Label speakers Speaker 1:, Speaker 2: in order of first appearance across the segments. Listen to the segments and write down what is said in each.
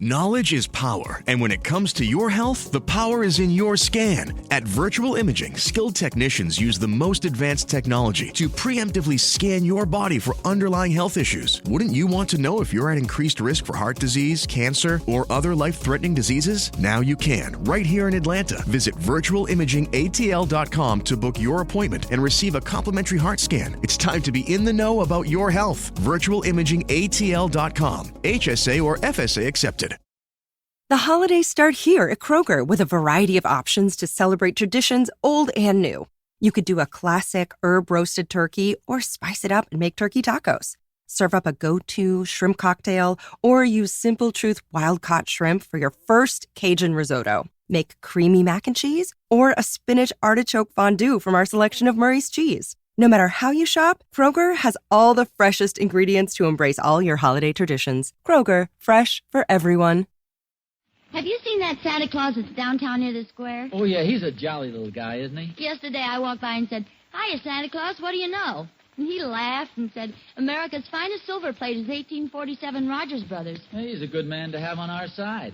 Speaker 1: Knowledge is power, and when it comes to your health, the power is in your scan. At Virtual Imaging, skilled technicians use the most advanced technology to preemptively scan your body for underlying health issues. Wouldn't you want to know if you're at increased risk for heart disease, cancer, or other life-threatening diseases? Now you can, right here in Atlanta. Visit virtualimagingatl.com to book your appointment and receive a complimentary heart scan. It's time to be in the know about your health. Virtualimagingatl.com. HSA or FSA accepted.
Speaker 2: The holidays start here at Kroger with a variety of options to celebrate traditions old and new. You could do a classic herb-roasted turkey or spice it up and make turkey tacos. Serve up a go-to shrimp cocktail or use Simple Truth wild-caught shrimp for your first Cajun risotto. Make creamy mac and cheese or a spinach artichoke fondue from our selection of Murray's cheese. No matter how you shop, Kroger has all the freshest ingredients to embrace all your holiday traditions. Kroger, fresh for everyone.
Speaker 3: Have you seen that Santa Claus that's downtown near the square?
Speaker 4: Oh, yeah, he's a jolly little guy, isn't he?
Speaker 3: Yesterday I walked by and said, "Hiya, Santa Claus, what do you know?" And he laughed and said, "America's finest silver plate is 1847 Rogers Brothers."
Speaker 4: Hey, he's a good man to have on our side.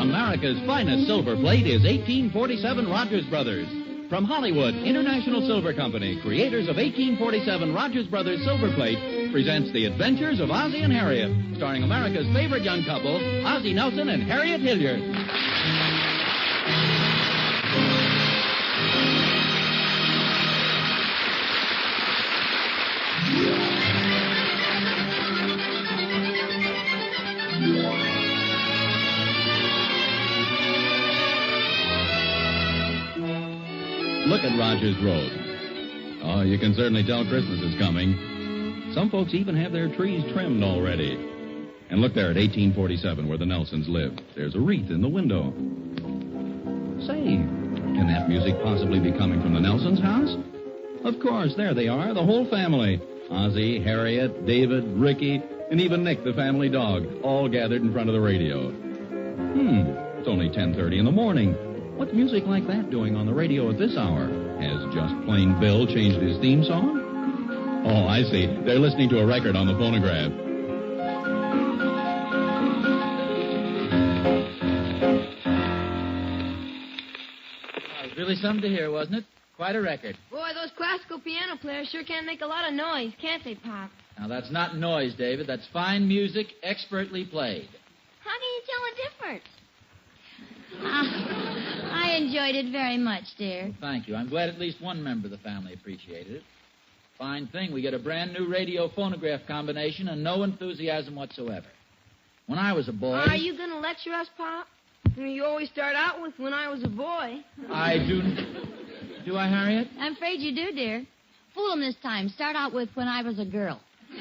Speaker 5: America's finest silver plate is 1847 Rogers Brothers. From Hollywood, International Silver Company, creators of 1847 Rogers Brothers Silver Plate, presents The Adventures of Ozzie and Harriet, starring America's favorite young couple, Ozzie Nelson and Harriet Hilliard. Look at Rogers Road. Oh, you can certainly tell Christmas is coming. Some folks even have their trees trimmed already. And look there at 1847 where the Nelsons live. There's a wreath in the window. Say, can that music possibly be coming from the Nelsons' house? Of course, there they are, the whole family. Ozzie, Harriet, David, Ricky, and even Nick, the family dog, all gathered in front of the radio. It's only 10:30 in the morning. What's music like that doing on the radio at this hour? Has Just Plain Bill changed his theme song? Oh, I see. They're listening to a record on the phonograph.
Speaker 4: It was really something to hear, wasn't it? Quite a record.
Speaker 6: Boy, those classical piano players sure can make a lot of noise, can't they, Pop?
Speaker 4: Now, that's not noise, David. That's fine music, expertly played.
Speaker 3: How can you tell the difference? I enjoyed it very much, dear.
Speaker 4: Well, thank you. I'm glad at least one member of the family appreciated it. Fine thing. We get a brand new radio phonograph combination and no enthusiasm whatsoever. When I was a boy...
Speaker 6: Are you going to lecture us, Pop? You always start out with "when I was a boy."
Speaker 4: I do... Do I, Harriet?
Speaker 3: I'm afraid you do, dear. Fool 'em this time. Start out with "when I was a girl."
Speaker 4: The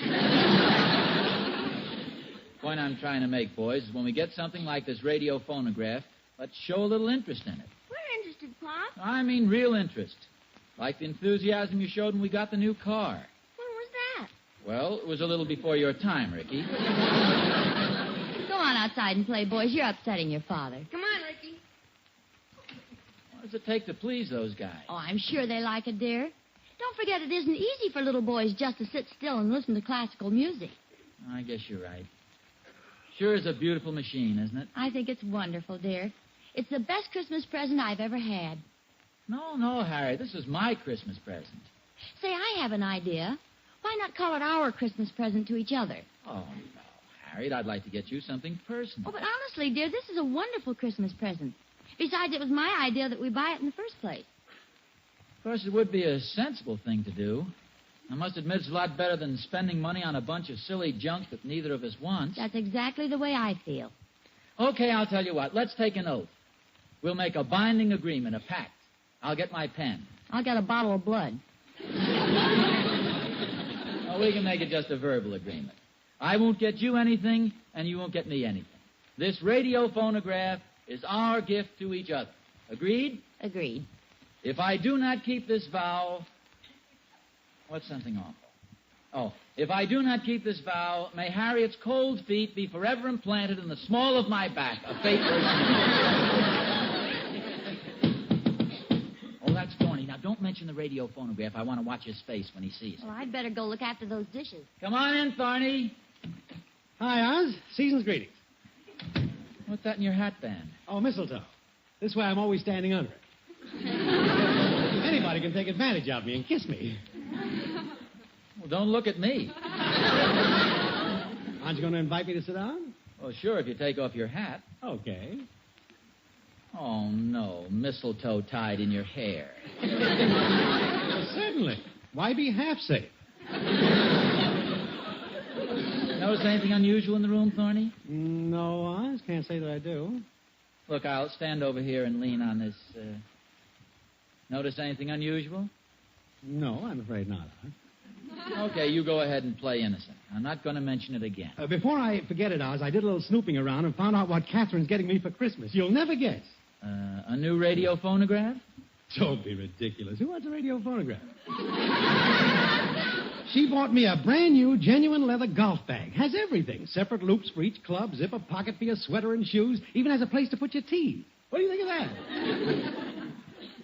Speaker 4: point I'm trying to make, boys, is when we get something like this radio phonograph, let's show a little interest in it.
Speaker 6: We're interested, Pop.
Speaker 4: I mean real interest. Like the enthusiasm you showed when we got the new car.
Speaker 6: When was that?
Speaker 4: Well, it was a little before your time, Ricky.
Speaker 3: Go on outside and play, boys. You're upsetting your father.
Speaker 6: Come on, Ricky.
Speaker 4: What does it take to please those guys?
Speaker 3: Oh, I'm sure they like it, dear. Don't forget it isn't easy for little boys just to sit still and listen to classical music.
Speaker 4: I guess you're right. Sure is a beautiful machine, isn't it?
Speaker 3: I think it's wonderful, dear. It's the best Christmas present I've ever had.
Speaker 4: No, Harry. This is my Christmas present.
Speaker 3: Say, I have an idea. Why not call it our Christmas present to each other?
Speaker 4: Oh, no, Harriet. I'd like to get you something personal.
Speaker 3: Oh, but honestly, dear, this is a wonderful Christmas present. Besides, it was my idea that we buy it in the first place.
Speaker 4: Of course, it would be a sensible thing to do. I must admit it's a lot better than spending money on a bunch of silly junk that neither of us wants.
Speaker 3: That's exactly the way I feel.
Speaker 4: Okay, I'll tell you what. Let's take an oath. We'll make a binding agreement, a pact. I'll get my pen.
Speaker 3: I'll get a bottle of blood.
Speaker 4: Oh, we can make it just a verbal agreement. I won't get you anything, and you won't get me anything. This radio phonograph is our gift to each other. Agreed?
Speaker 3: Agreed.
Speaker 4: If I do not keep this vow, what's something awful? Oh, if I do not keep this vow, may Harriet's cold feet be forever implanted in the small of my back, a fate worse. Oh, that's Thorny. Now, don't mention the radio phonograph. I want to watch his face when he sees it.
Speaker 3: Well, I'd better go look after those dishes.
Speaker 4: Come on in, Thorny.
Speaker 7: Hi, Oz. Season's greetings.
Speaker 4: What's that in your hat band?
Speaker 7: Oh, mistletoe. This way I'm always standing under it. Anybody can take advantage of me and kiss me.
Speaker 4: Well, don't look at me.
Speaker 7: Aren't you going to invite me to sit down?
Speaker 4: Well, sure, if you take off your hat.
Speaker 7: Okay.
Speaker 4: Oh, no. Mistletoe tied in your hair.
Speaker 7: Well, certainly. Why be half safe?
Speaker 4: Notice anything unusual in the room, Thorny?
Speaker 7: No, Oz. Can't say that I do.
Speaker 4: Look, I'll stand over here and lean on this. Notice anything unusual?
Speaker 7: No, I'm afraid not, Oz.
Speaker 4: Okay, you go ahead and play innocent. I'm not going to mention it again.
Speaker 7: Before I forget it, Oz, I did a little snooping around and found out what Catherine's getting me for Christmas. You'll never guess.
Speaker 4: A new radio phonograph?
Speaker 7: Don't be ridiculous. Who wants a radio phonograph? She bought me a brand new, genuine leather golf bag. Has everything. Separate loops for each club, zipper pocket for your sweater and shoes. Even has a place to put your tea. What do you think of that?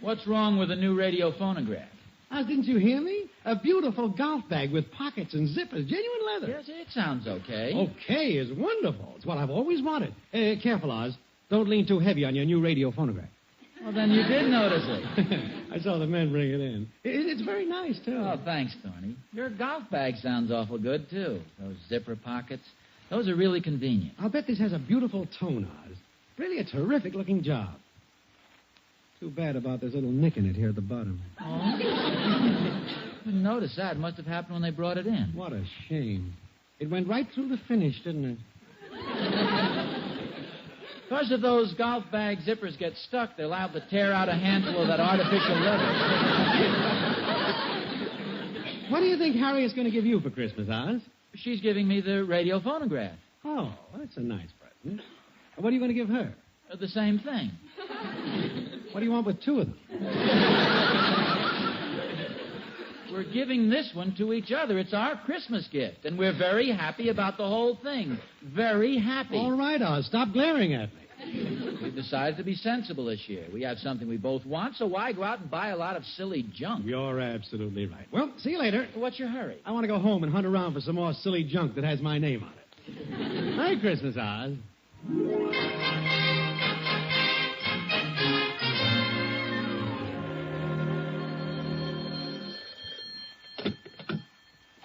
Speaker 4: What's wrong with a new radio phonograph?
Speaker 7: Oz, didn't you hear me? A beautiful golf bag with pockets and zippers. Genuine leather.
Speaker 4: Yes, it sounds okay.
Speaker 7: Okay is wonderful. It's what I've always wanted. Careful, Oz. Don't lean too heavy on your new radio phonograph.
Speaker 4: Well, then you did notice it.
Speaker 7: I saw the men bring it in. It's very nice, too.
Speaker 4: Oh, thanks, Tony. Your golf bag sounds awful good, too. Those zipper pockets. Those are really convenient.
Speaker 7: I'll bet this has a beautiful tone, Oz. Really a terrific-looking job. Too bad about this little nick in it here at the bottom.
Speaker 4: Oh? Didn't notice that. Must have happened when they brought it in.
Speaker 7: What a shame. It went right through the finish, didn't it?
Speaker 4: Because if those golf bag zippers get stuck, they'll have to tear out a handful of that artificial leather.
Speaker 7: What do you think Harriet's going to give you for Christmas, Oz?
Speaker 4: She's giving me the radio phonograph.
Speaker 7: Oh, that's a nice present. What are you going to give her?
Speaker 4: The same thing.
Speaker 7: What do you want with two of them?
Speaker 4: We're giving this one to each other. It's our Christmas gift, and we're very happy about the whole thing. Very happy.
Speaker 7: All right, Oz. Stop glaring at me.
Speaker 4: We've decided to be sensible this year. We have something we both want, so why go out and buy a lot of silly junk?
Speaker 7: You're absolutely right. Well, see you later.
Speaker 4: What's your hurry?
Speaker 7: I want to go home and hunt around for some more silly junk that has my name on it. Merry Christmas, Oz.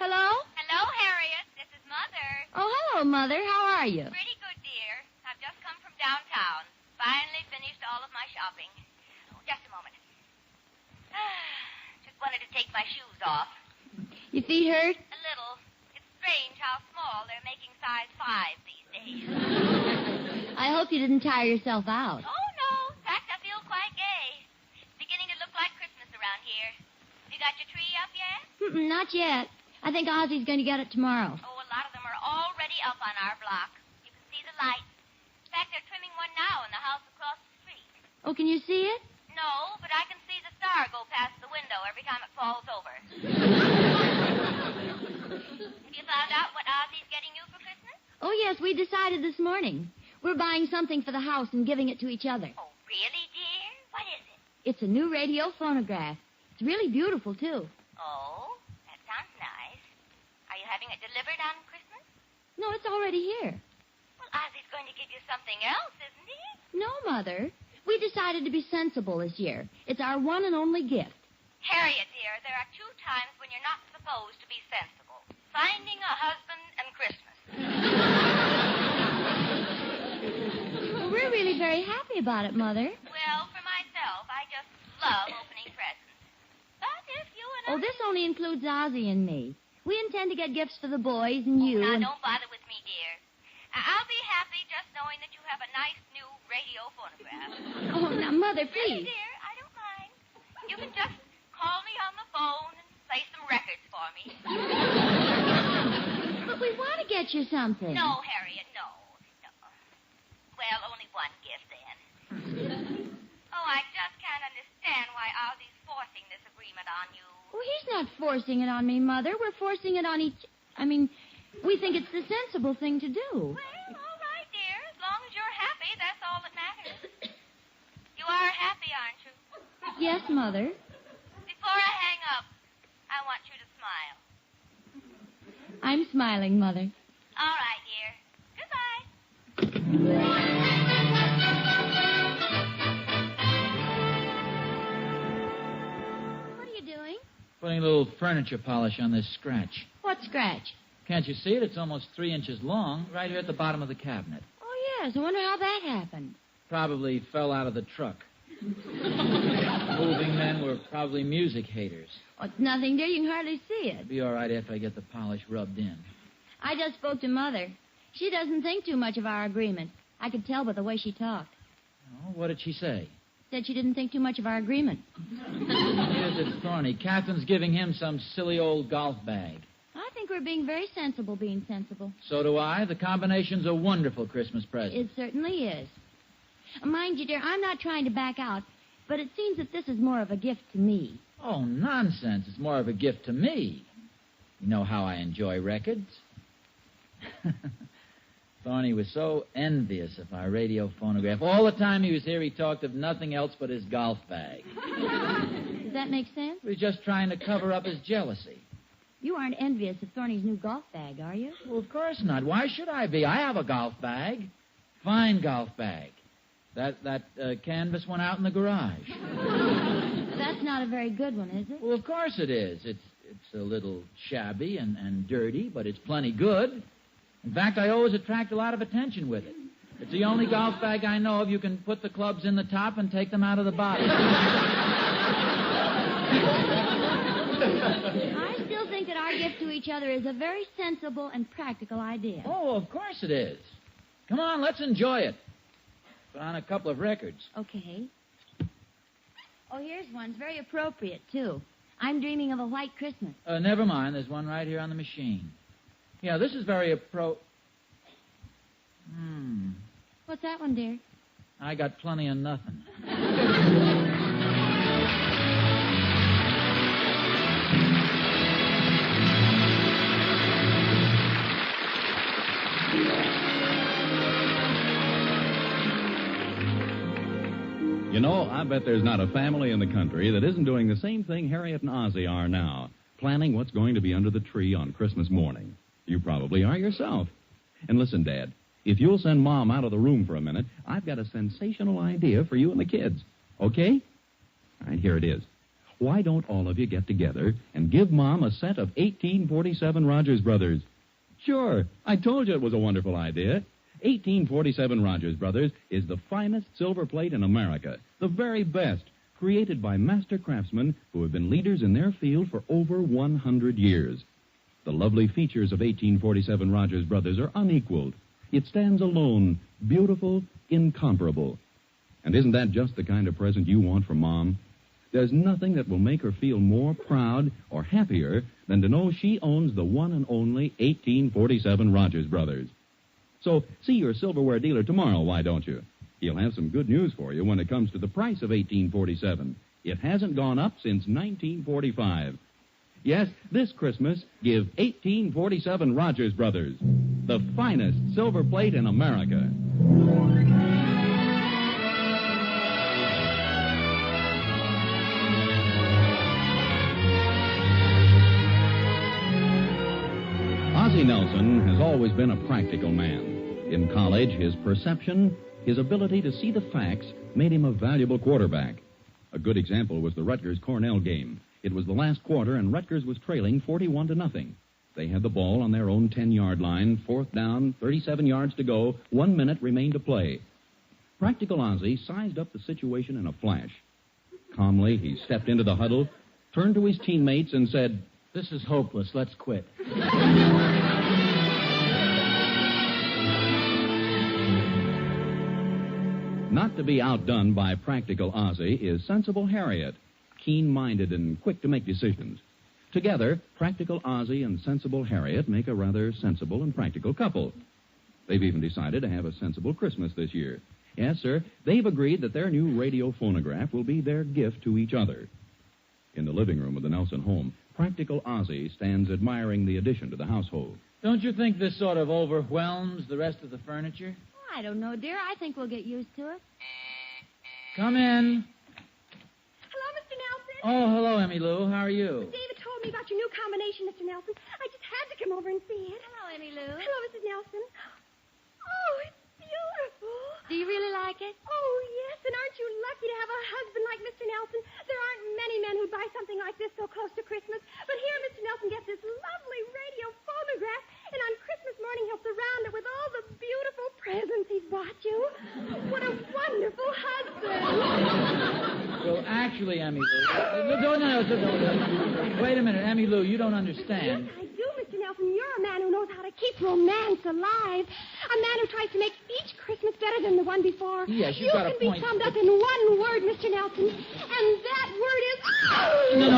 Speaker 3: Hello?
Speaker 8: Hello, Harriet. This is Mother.
Speaker 3: Oh, hello, Mother. How are you?
Speaker 8: Pretty good, dear. I've just come from downtown. Finally finished all of my shopping. Oh, just a moment. Just wanted to take my shoes off.
Speaker 3: Your feet hurt?
Speaker 8: A little. It's strange how small they're making size 5 these days.
Speaker 3: I hope you didn't tire yourself out.
Speaker 8: Oh, no. In fact, I feel quite gay. It's beginning to look like Christmas around here. You got your tree up yet?
Speaker 3: Mm-mm, not yet. I think Ozzie's going to get it tomorrow.
Speaker 8: Oh, a lot of them are already up on our block. You can see the lights. In fact, they're trimming one now in the house across the street.
Speaker 3: Oh, can you see it?
Speaker 8: No, but I can see the star go past the window every time it falls over. Have you found out what Ozzie's getting you for Christmas?
Speaker 3: Oh, yes, we decided this morning. We're buying something for the house and giving it to each other.
Speaker 8: Oh, really, dear? What is it?
Speaker 3: It's a new radio phonograph. It's really beautiful, too.
Speaker 8: Oh, that sounds nice. Are you having it delivered on Christmas?
Speaker 3: No, it's already here.
Speaker 8: Well, Ozzie's going to give you something else, isn't he?
Speaker 3: No, Mother. We decided to be sensible this year. It's our one and only gift.
Speaker 8: Harriet, dear, there are 2 times when you're not supposed to be sensible. Finding a husband and Christmas.
Speaker 3: Well, we're really very happy about it, Mother.
Speaker 8: Well, for myself, I just love opening presents. But if you and I...
Speaker 3: Oh, this only includes Ozzie and me. We intend to get gifts for the boys and you.
Speaker 8: Now,
Speaker 3: and...
Speaker 8: don't bother with me, dear. I'll be happy just knowing that you have a nice new radio phonograph.
Speaker 3: Oh, now, Mother,
Speaker 8: Really,
Speaker 3: please.
Speaker 8: dear, I don't mind. You can just call me on the phone and play some records for me.
Speaker 3: But we want to get you something.
Speaker 8: No, Harriet, no. Well, only one gift, then. Oh, I just can't understand why Ozzie's forcing this agreement on you.
Speaker 3: Well, he's not forcing it on me, Mother. We're forcing it on each... we think it's the sensible thing to do.
Speaker 8: Well, all right, dear. As long as you're happy, that's all that matters. You are happy, aren't you?
Speaker 3: Yes, Mother.
Speaker 8: Before I hang up, I want you to smile.
Speaker 3: I'm smiling, Mother.
Speaker 8: All right, dear. Goodbye.
Speaker 3: What are you doing?
Speaker 4: Putting a little furniture polish on this scratch.
Speaker 3: What scratch?
Speaker 4: Can't you see it? It's almost 3 inches long, right here at the bottom of the cabinet.
Speaker 3: Oh, yes. I wonder how that happened.
Speaker 4: Probably fell out of the truck. Moving men were probably music haters.
Speaker 3: Oh, it's nothing, dear. You can hardly see it.
Speaker 4: It'll be all right after I get the polish rubbed in.
Speaker 3: I just spoke to Mother. She doesn't think too much of our agreement. I could tell by the way she talked.
Speaker 4: Oh, what did she say?
Speaker 3: Said she didn't think too much of our agreement.
Speaker 4: Here's it, Thorny. Catherine's giving him some silly old golf bag.
Speaker 3: I think we're being very sensible being sensible.
Speaker 4: So do I. The combination's a wonderful Christmas present.
Speaker 3: It certainly is. Mind you, dear, I'm not trying to back out, but it seems that this is more of a gift to me.
Speaker 4: Oh, nonsense. It's more of a gift to me. You know how I enjoy records. Thorny was so envious of our radio phonograph. All the time he was here, he talked of nothing else but his golf bag.
Speaker 3: Does that make sense?
Speaker 4: He was just trying to cover up his jealousy.
Speaker 3: You aren't envious of Thorny's new golf bag, are you?
Speaker 4: Well, of course not. Why should I be? I have a golf bag. Fine golf bag. That canvas one out in the garage.
Speaker 3: That's not a very good one, is it?
Speaker 4: Well, of course it is. It's a little shabby and dirty, but it's plenty good. In fact, I always attract a lot of attention with it. It's the only golf bag I know of you can put the clubs in the top and take them out of the bottom.
Speaker 3: I still think that our gift to each other is a very sensible and practical idea.
Speaker 4: Oh, of course it is. Come on, let's enjoy it. Put on a couple of records.
Speaker 3: Okay. Oh, here's one. It's very appropriate, too. I'm dreaming of a white Christmas.
Speaker 4: Never mind. There's one right here on the machine. Yeah, this is very
Speaker 3: What's that one, dear?
Speaker 4: I got plenty of nothing.
Speaker 5: You know, I bet there's not a family in the country that isn't doing the same thing Harriet and Ozzie are now, planning what's going to be under the tree on Christmas morning. You probably are yourself. And listen, Dad, if you'll send Mom out of the room for a minute, I've got a sensational idea for you and the kids. Okay? All right, here it is. Why don't all of you get together and give Mom a set of 1847 Rogers Brothers? Sure, I told you it was a wonderful idea. 1847 Rogers Brothers is the finest silver plate in America, the very best, created by master craftsmen who have been leaders in their field for over 100 years. The lovely features of 1847 Rogers Brothers are unequaled. It stands alone, beautiful, incomparable. And isn't that just the kind of present you want for Mom? There's nothing that will make her feel more proud or happier than to know she owns the one and only 1847 Rogers Brothers. So see your silverware dealer tomorrow, why don't you? He'll have some good news for you when it comes to the price of 1847. It hasn't gone up since 1945. Yes, this Christmas, give 1847 Rogers Brothers, the finest silver plate in America. Ozzie Nelson has always been a practical man. In college, his perception, his ability to see the facts, made him a valuable quarterback. A good example was the Rutgers-Cornell game. It was the last quarter, and Rutgers was trailing 41-0. They had the ball on their own 10-yard line, fourth down, 37 yards to go, 1 minute remained to play. Practical Ozzie sized up the situation in a flash. Calmly, he stepped into the huddle, turned to his teammates, and said,
Speaker 4: "This is hopeless. Let's quit."
Speaker 5: Not to be outdone by practical Ozzie is sensible Harriet, keen-minded and quick to make decisions. Together, practical Ozzie and sensible Harriet make a rather sensible and practical couple. They've even decided to have a sensible Christmas this year. Yes, sir, they've agreed that their new radio phonograph will be their gift to each other. In the living room of the Nelson home, practical Ozzie stands admiring the addition to the household.
Speaker 4: Don't you think this sort of overwhelms the rest of the furniture?
Speaker 3: Oh, I don't know, dear. I think we'll get used to it.
Speaker 4: Come in.
Speaker 9: Hello, Mr. Nelson.
Speaker 4: Oh, hello, Emmy Lou. How are you?
Speaker 9: David told me about your new combination, Mr. Nelson. I just had to come over and see it.
Speaker 3: Hello, Emmy Lou.
Speaker 9: Hello, Mrs. Nelson. Oh, it's beautiful.
Speaker 3: Do you really like it?
Speaker 9: Oh, yes, and aren't you lucky to have a husband like Mr. Nelson? There aren't many men who'd buy something like this so close to Christmas. But here Mr. Nelson gets this lovely radio phonograph, and on Christmas morning he'll surround it with all the beautiful presents he's bought you. What a wonderful husband.
Speaker 4: Well, actually, Emmy Lou... No. Wait a minute, Emmy Lou, you don't understand.
Speaker 9: Yes, I do, Mr. Nelson. You're a man who knows how to keep romance alive. A man who tries to make each Christmas better than the one before.
Speaker 4: Yes, you've got a point.
Speaker 9: You can be summed up in one word, Mr. Nelson, and that word is...
Speaker 4: No,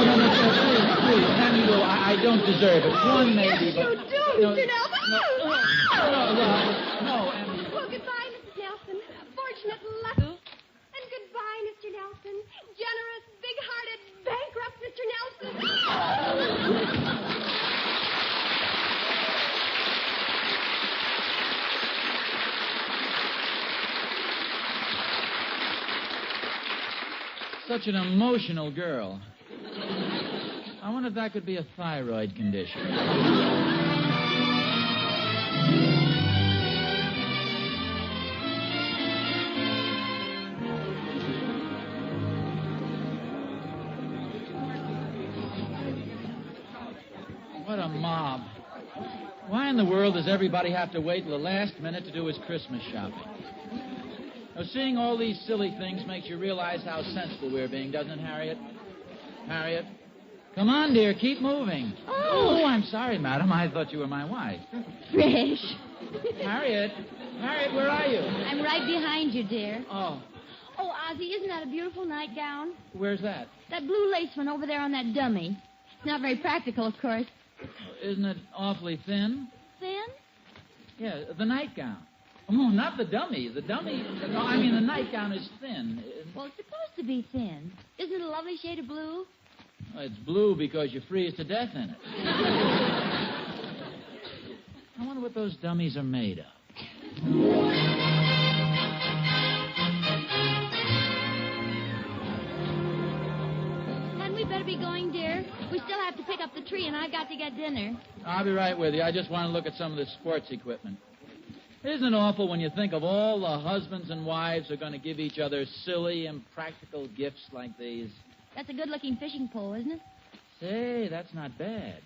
Speaker 4: please, Emmy Lou, I don't deserve it. One maybe,
Speaker 9: yes,
Speaker 4: but...
Speaker 9: you do, Mr. Nelson.
Speaker 4: No, Emmy.
Speaker 9: Well, goodbye, Mrs. Nelson. Fortunate luck. And goodbye, Mr. Nelson. Generous, big-hearted, bankrupt Mr. Nelson.
Speaker 4: Such an emotional girl. I wonder if that could be a thyroid condition. What a mob. Why in the world does everybody have to wait till the last minute to do his Christmas shopping? Now, seeing all these silly things makes you realize how sensible we're being, doesn't it, Harriet? Harriet? Come on, dear, keep moving. Oh, I'm sorry, madam. I thought you were my wife.
Speaker 3: Fresh.
Speaker 4: Harriet, where are you?
Speaker 3: I'm right behind you, dear.
Speaker 4: Oh,
Speaker 3: Oh, Ozzie, isn't that a beautiful nightgown?
Speaker 4: where's that?
Speaker 3: That blue lace one over there on that dummy. It's not very practical, of course.
Speaker 4: Isn't it awfully thin?
Speaker 3: Thin?
Speaker 4: Yeah, the nightgown. Oh, not the dummy. The nightgown is thin.
Speaker 3: Well, it's supposed to be thin. Isn't it a lovely shade of blue?
Speaker 4: Well, it's blue because you freeze to death in it. I wonder what those dummies are made of.
Speaker 3: Hadn't we better be going, dear? We still have to pick up the tree, and I've got to get dinner.
Speaker 4: I'll be right with you. I just want to look at some of this sports equipment. Isn't it awful when you think of all the husbands and wives who are going to give each other silly, impractical gifts like these?
Speaker 3: That's a good-looking fishing pole, isn't it?
Speaker 4: Say, that's not bad.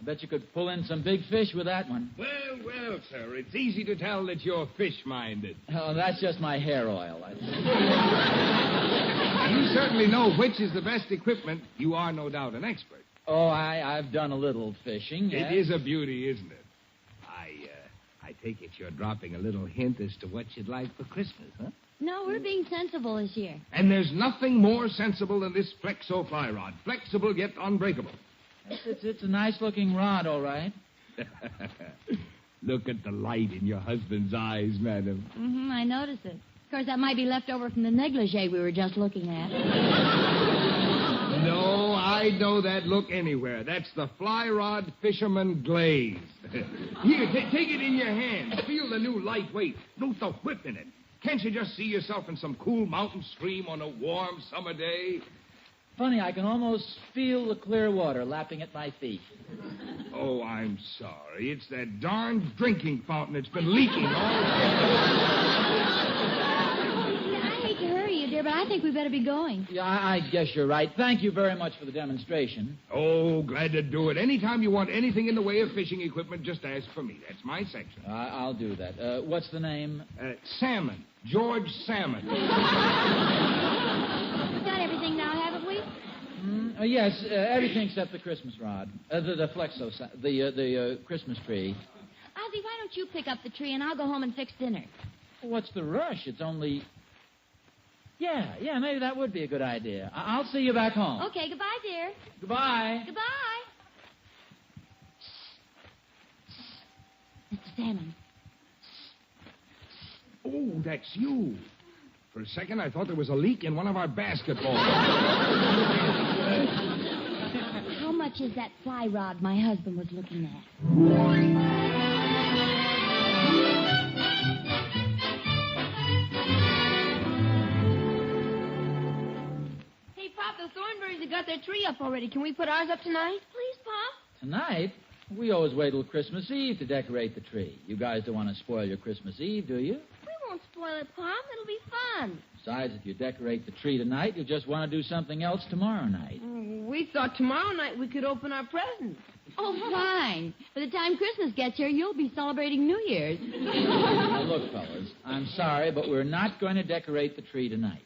Speaker 4: I bet you could pull in some big fish with that one.
Speaker 10: Well, sir, it's easy to tell that you're fish-minded.
Speaker 4: Oh, that's just my hair oil.
Speaker 10: You certainly know which is the best equipment. You are no doubt an expert.
Speaker 4: Oh, I've done a little fishing. Yes.
Speaker 10: It is a beauty, isn't it? I take it you're dropping a little hint as to what you'd like for Christmas, huh?
Speaker 3: No, we're being sensible this year.
Speaker 10: And there's nothing more sensible than this Flexo fly rod. Flexible yet unbreakable.
Speaker 4: It's a nice-looking rod, all right.
Speaker 10: Look at the light in your husband's eyes, madam.
Speaker 3: Mm-hmm, I noticed it. Of course, that might be left over from the negligee we were just looking at.
Speaker 10: No, I know that look anywhere. That's the fly rod fisherman glaze. Here, take it in your hand. Feel the new lightweight. Note the whip in it. Can't you just see yourself in some cool mountain stream on a warm summer day?
Speaker 4: Funny, I can almost feel the clear water lapping at my feet.
Speaker 10: Oh, I'm sorry. It's that darn drinking fountain that's been leaking all
Speaker 3: I hate to hurry you, dear, but I think we better be going.
Speaker 4: Yeah, I guess you're right. Thank you very much for the demonstration.
Speaker 10: Oh, glad to do it. Anytime you want anything in the way of fishing equipment, just ask for me. That's my section.
Speaker 4: I'll do that. What's the name?
Speaker 10: Salmon. George Salmon.
Speaker 3: We've got everything now, haven't we?
Speaker 4: Yes, everything except the Christmas rod. The Flexo, the Christmas tree.
Speaker 3: Ozzie, why don't you pick up the tree and I'll go home and fix dinner?
Speaker 4: What's the rush? It's only... Yeah, maybe that would be a good idea. I'll see you back home.
Speaker 3: Okay, goodbye, dear.
Speaker 4: Goodbye.
Speaker 3: Goodbye. Mr. Salmon.
Speaker 10: Oh, that's you. For a second, I thought there was a leak in one of our basketballs.
Speaker 3: How much is that fly rod my husband was looking at?
Speaker 6: Hey, Pop, the Thornberrys have got their tree up already. Can we put ours up tonight?
Speaker 9: Please, Pop.
Speaker 4: Tonight? We always wait till Christmas Eve to decorate the tree. You guys don't want to spoil your Christmas Eve, do you?
Speaker 9: We won't spoil it, Pop. It'll be fun.
Speaker 4: Besides, if you decorate the tree tonight, you'll just want to do something else tomorrow night.
Speaker 6: We thought tomorrow night we could open our presents.
Speaker 3: Oh, fine. By the time Christmas gets here, you'll be celebrating New Year's.
Speaker 4: Now, look, fellas, I'm sorry, but we're not going to decorate the tree tonight.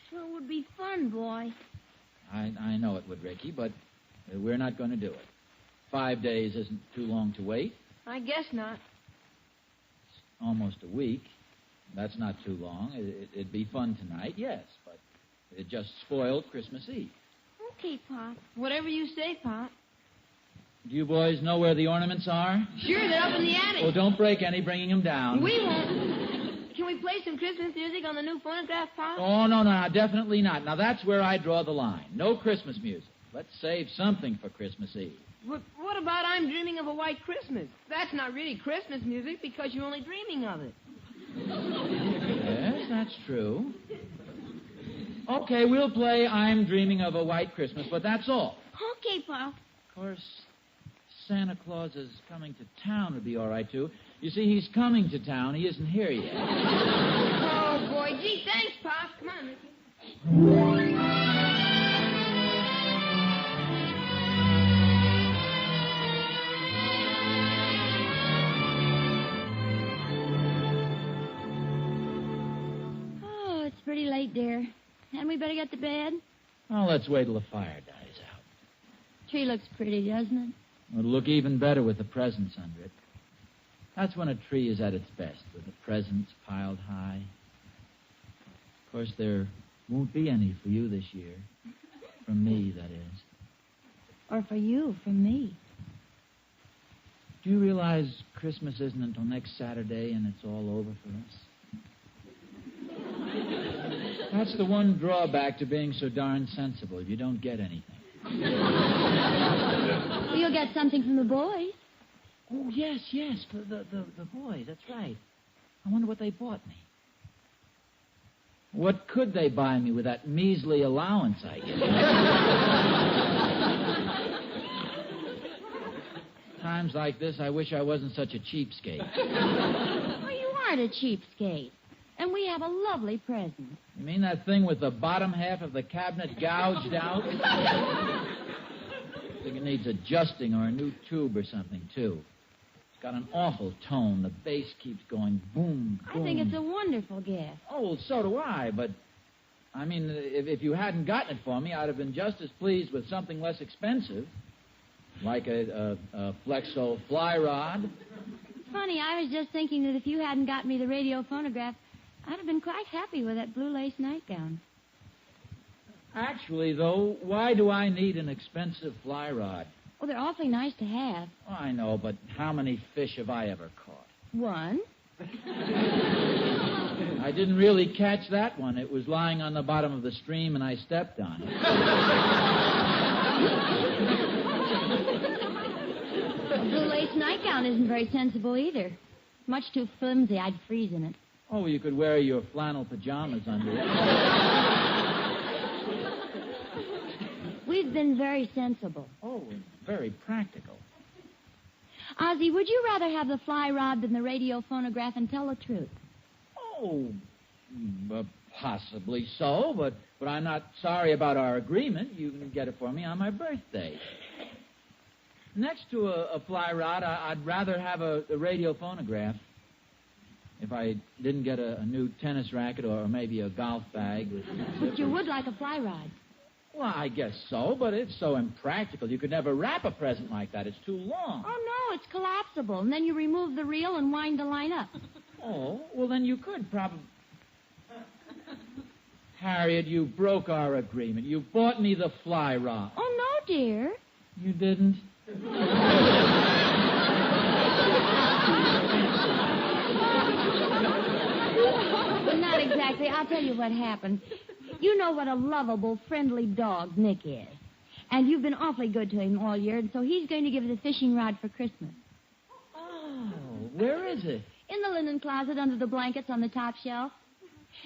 Speaker 9: Sure would be fun, boy.
Speaker 4: I know it would, Ricky, but we're not going to do it. 5 days isn't too long to wait.
Speaker 6: I guess not.
Speaker 4: It's almost a week. That's not too long. It'd be fun tonight, yes, but it just spoiled Christmas Eve.
Speaker 9: Okay, Pop.
Speaker 6: Whatever you say, Pop.
Speaker 4: Do you boys know where the ornaments are?
Speaker 6: Sure, they're up in the attic.
Speaker 4: Well, don't break any bringing them down.
Speaker 6: We won't. Can we play some Christmas music on the new phonograph, Pop?
Speaker 4: Oh, no, definitely not. Now, that's where I draw the line. No Christmas music. Let's save something for Christmas Eve.
Speaker 6: But what about I'm Dreaming of a White Christmas? That's not really Christmas music because you're only dreaming of it.
Speaker 4: Yes, that's true. Okay, we'll play I'm Dreaming of a White Christmas, but that's all.
Speaker 9: Okay, Pop.
Speaker 4: Of course, Santa Claus is coming to town would be all right, too. You see, he's coming to town. He isn't here yet.
Speaker 6: Oh, boy. Gee, thanks, Pop. Come on, Ricky.
Speaker 3: Oh, it's pretty late, dear. Hadn't we better get to bed?
Speaker 4: Oh, let's wait till the fire dies out.
Speaker 3: Tree looks pretty, doesn't it?
Speaker 4: It'll look even better with the presents under it. That's when a tree is at its best, with the presents piled high. Of course, there won't be any for you this year. From me, that is.
Speaker 3: Or for you, from me.
Speaker 4: Do you realize Christmas isn't until next Saturday and it's all over for us? That's the one drawback to being so darn sensible. You don't get anything.
Speaker 3: Well, you'll get something from the boys.
Speaker 4: Oh, yes, for the boys, that's right. I wonder what they bought me. What could they buy me with that measly allowance I get? Times like this, I wish I wasn't such a cheapskate.
Speaker 3: Well, you aren't a cheapskate. And we have a lovely present.
Speaker 4: You mean that thing with the bottom half of the cabinet gouged out? I think it needs adjusting or a new tube or something, too. It's got an awful tone. The bass keeps going boom, boom.
Speaker 3: I think it's a wonderful gift.
Speaker 4: Oh, well, so do I, but, I mean, if you hadn't gotten it for me, I'd have been just as pleased with something less expensive, like a Flexo fly rod.
Speaker 3: Funny, I was just thinking that if you hadn't got me the radio phonograph, I'd have been quite happy with that blue lace nightgown.
Speaker 4: Actually, though, why do I need an expensive fly rod?
Speaker 3: Oh, they're awfully nice to have.
Speaker 4: Oh, I know, but how many fish have I ever caught?
Speaker 3: One.
Speaker 4: I didn't really catch that one. It was lying on the bottom of the stream, and I stepped on it.
Speaker 3: The blue lace nightgown isn't very sensible either. Much too flimsy. I'd freeze in it.
Speaker 4: Oh, you could wear your flannel pajamas under it.
Speaker 3: We've been very sensible.
Speaker 4: Oh, very practical.
Speaker 3: Ozzie, would you rather have the fly rod than the radio phonograph, and tell the truth?
Speaker 4: Oh, possibly so, but I'm not sorry about our agreement. You can get it for me on my birthday. Next to a fly rod, I'd rather have a radio phonograph. If I didn't get a new tennis racket or maybe a golf bag.
Speaker 3: But you would like a fly rod.
Speaker 4: Well, I guess so, but it's so impractical. You could never wrap a present like that. It's too long.
Speaker 3: Oh, no, it's collapsible. And then you remove the reel and wind the line up.
Speaker 4: Oh, well, then you could probably... Harriet, you broke our agreement. You bought me the fly rod.
Speaker 3: Oh, no, dear.
Speaker 4: You didn't?
Speaker 3: Well, not exactly. I'll tell you what happened. You know what a lovable, friendly dog Nick is. And you've been awfully good to him all year, and so he's going to give us a fishing rod for Christmas.
Speaker 4: Oh, where is it?
Speaker 3: In the linen closet under the blankets on the top shelf.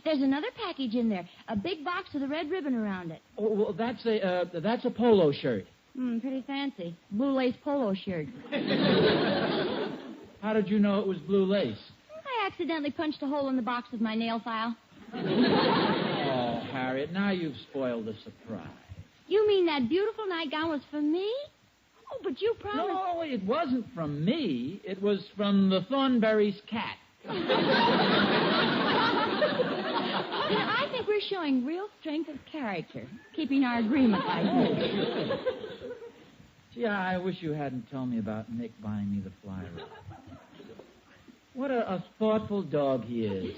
Speaker 3: There's another package in there, a big box with a red ribbon around it.
Speaker 4: Oh, well, that's a polo shirt.
Speaker 3: Pretty fancy. Blue lace polo shirt.
Speaker 4: How did you know it was blue lace?
Speaker 3: I accidentally punched a hole in the box with my nail file.
Speaker 4: Oh, Harriet, now you've spoiled the surprise.
Speaker 3: You mean that beautiful nightgown was for me? Oh, but you promised...
Speaker 4: No, it wasn't from me. It was from the Thornberry's cat.
Speaker 3: I think we're showing real strength of character, keeping our agreement like this.
Speaker 4: Gee, I wish you hadn't told me about Nick buying me the fly rod. What a thoughtful dog he is.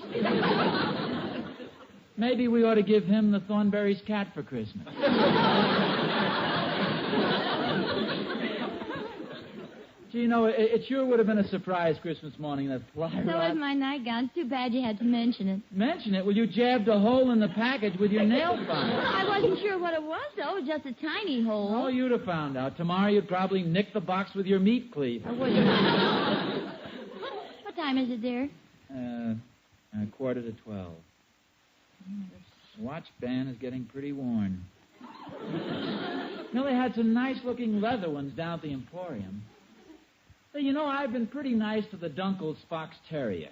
Speaker 4: Maybe we ought to give him the Thornberry's cat for Christmas. Gee, you know, it sure would have been a surprise Christmas morning, that fly rod.
Speaker 3: So was my nightgown. It's too bad you had to mention it.
Speaker 4: Mention it? Well, you jabbed a hole in the package with your nail file.
Speaker 3: I wasn't sure what it was, though. It was just a tiny hole.
Speaker 4: Oh, you'd have found out. Tomorrow you'd probably nick the box with your meat cleaver.
Speaker 3: I wouldn't. What time is it, dear?
Speaker 4: 11:45. The watch band is getting pretty worn. You know, they had some nice-looking leather ones down at the Emporium. Hey, you know, I've been pretty nice to the Dunkel's Fox Terrier.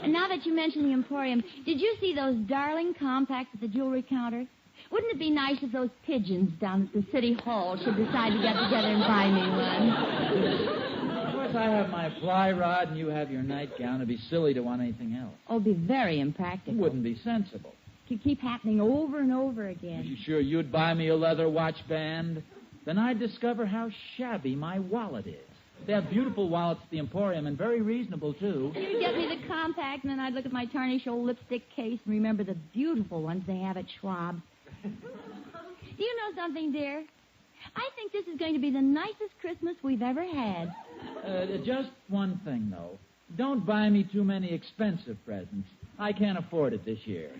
Speaker 3: And now that you mention the Emporium, did you see those darling compacts at the jewelry counter? Wouldn't it be nice if those pigeons down at the City Hall should decide to get together and buy me one?
Speaker 4: Of course, I have my fly rod and you have your nightgown. It'd be silly to want anything else.
Speaker 3: Oh, it'd be very impractical.
Speaker 4: It wouldn't be sensible.
Speaker 3: It could keep happening over and over again.
Speaker 4: Are you sure you'd buy me a leather watch band? Then I'd discover how shabby my wallet is. They have beautiful wallets at the Emporium, and very reasonable, too.
Speaker 3: You'd get me the compact, and then I'd look at my tarnished old lipstick case and remember the beautiful ones they have at Schwab's. Do you know something, dear? I think this is going to be the nicest Christmas we've ever had.
Speaker 4: Just one thing, though. Don't buy me too many expensive presents. I can't afford it this year.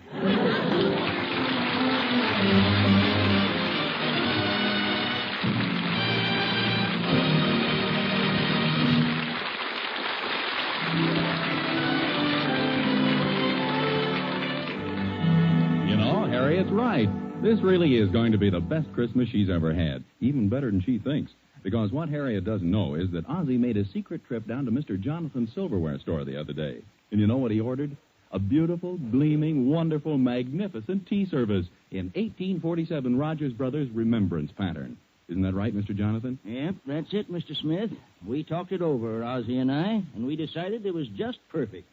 Speaker 5: Harriet's right. This really is going to be the best Christmas she's ever had. Even better than she thinks. Because what Harriet doesn't know is that Ozzie made a secret trip down to Mr. Jonathan's silverware store the other day. And you know what he ordered? A beautiful, gleaming, wonderful, magnificent tea service in 1847 Rogers Brothers remembrance pattern. Isn't that right, Mr. Jonathan?
Speaker 11: Yep, that's it, Mr. Smith. We talked it over, Ozzie and I, and we decided it was just perfect.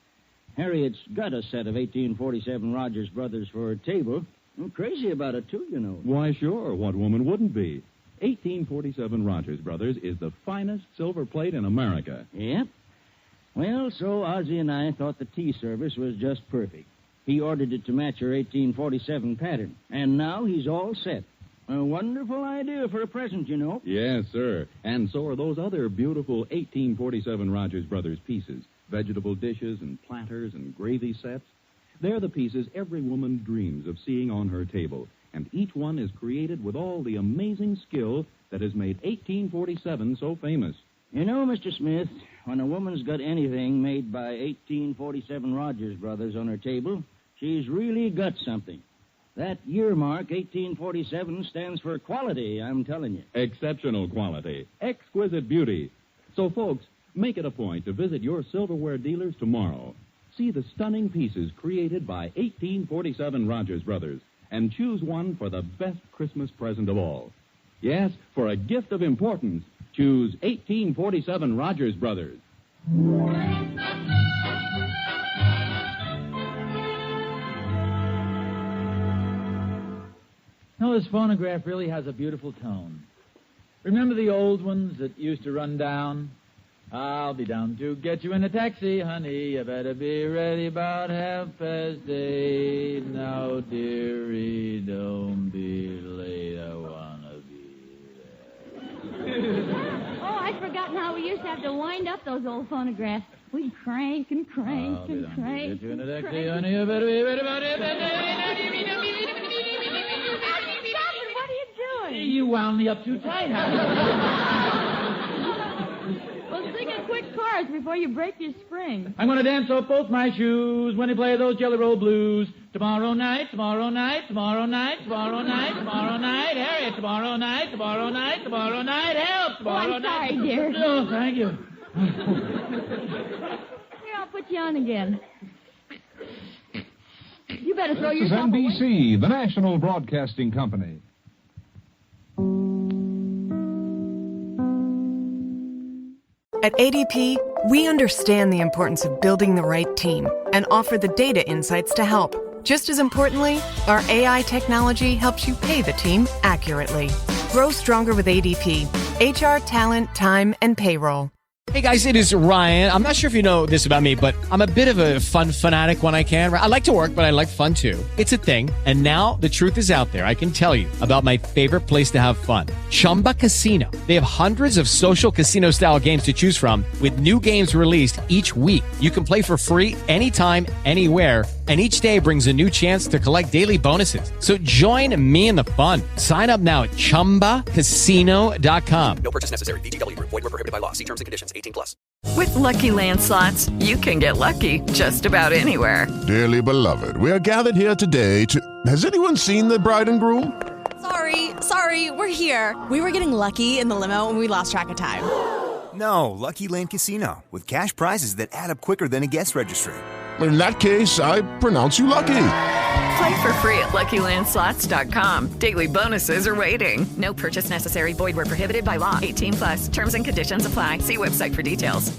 Speaker 11: Harriet's got a set of 1847 Rogers Brothers for her table. I'm crazy about it, too, you know.
Speaker 5: Why, sure. What woman wouldn't be? 1847 Rogers Brothers is the finest silver plate in America.
Speaker 11: Yep. Well, so Ozzie and I thought the tea service was just perfect. He ordered it to match her 1847 pattern, and now he's all set. A wonderful idea for a present, you know.
Speaker 5: Yes, sir. And so are those other beautiful 1847 Rogers Brothers pieces. Vegetable dishes and platters and gravy sets. They're the pieces every woman dreams of seeing on her table, and each one is created with all the amazing skill that has made 1847 so famous.
Speaker 11: You know, Mr. Smith, when a woman's got anything made by 1847 Rogers Brothers on her table, she's really got something. That year mark, 1847, stands for quality, I'm telling you.
Speaker 5: Exceptional quality. Exquisite beauty. So, folks, make it a point to visit your silverware dealers tomorrow. See the stunning pieces created by 1847 Rogers Brothers and choose one for the best Christmas present of all. Yes, for a gift of importance, choose 1847 Rogers Brothers.
Speaker 4: No, this phonograph really has a beautiful tone. Remember the old ones that used to run down? I'll be down to get you in a taxi, honey. You better be ready about 8:30. Now, dearie, don't be late. I wanna be there.
Speaker 3: Oh, I'd forgotten how we used to have to wind up those old phonographs. We'd crank and crank
Speaker 4: I'll be
Speaker 3: and
Speaker 4: down
Speaker 3: crank.
Speaker 4: to get you in a taxi,
Speaker 3: crank.
Speaker 4: honey. You better be ready about 8:30.
Speaker 3: Stop it! What are you
Speaker 4: You wound me up too tight, Harriet.
Speaker 3: Well, sing a quick chorus before you break your spring.
Speaker 4: I'm going to dance off both my shoes when they play those Jelly Roll Blues. Tomorrow night, tomorrow night, tomorrow night, tomorrow night, tomorrow night, Harriet, tomorrow night, tomorrow night, tomorrow night, help, tomorrow night.
Speaker 3: I'm sorry, dear.
Speaker 4: Oh, thank you.
Speaker 3: Here, I'll put you on again. You better throw
Speaker 12: This is
Speaker 3: yourself away.
Speaker 12: NBC, the national broadcasting company.
Speaker 13: At ADP, we understand the importance of building the right team and offer the data insights to help. Just as importantly, our AI technology helps you pay the team accurately. Grow stronger with ADP. HR, talent, time, and payroll.
Speaker 14: Hey guys, it is Ryan. I'm not sure if you know this about me, but I'm a bit of a fun fanatic when I can. I like to work, but I like fun too. It's a thing. And now the truth is out there. I can tell you about my favorite place to have fun. Chumba Casino. They have hundreds of social casino style games to choose from with new games released each week. You can play for free anytime, anywhere. And each day brings a new chance to collect daily bonuses. So join me in the fun. Sign up now at ChumbaCasino.com.
Speaker 15: No purchase necessary. VGW. Void where prohibited by law. See terms and conditions. 18+.
Speaker 16: With Lucky Land Slots, you can get lucky just about anywhere.
Speaker 17: Dearly beloved, we are gathered here today to... Has anyone seen the bride and groom?
Speaker 18: Sorry, we're here. We were getting lucky in the limo and we lost track of time.
Speaker 19: No, Lucky Land Casino, with cash prizes that add up quicker than a guest registry.
Speaker 17: In that case, I pronounce you lucky.
Speaker 16: Play for free at LuckyLandSlots.com. Daily bonuses are waiting. No purchase necessary. Void where prohibited by law. 18+. Terms and conditions apply. See website for details.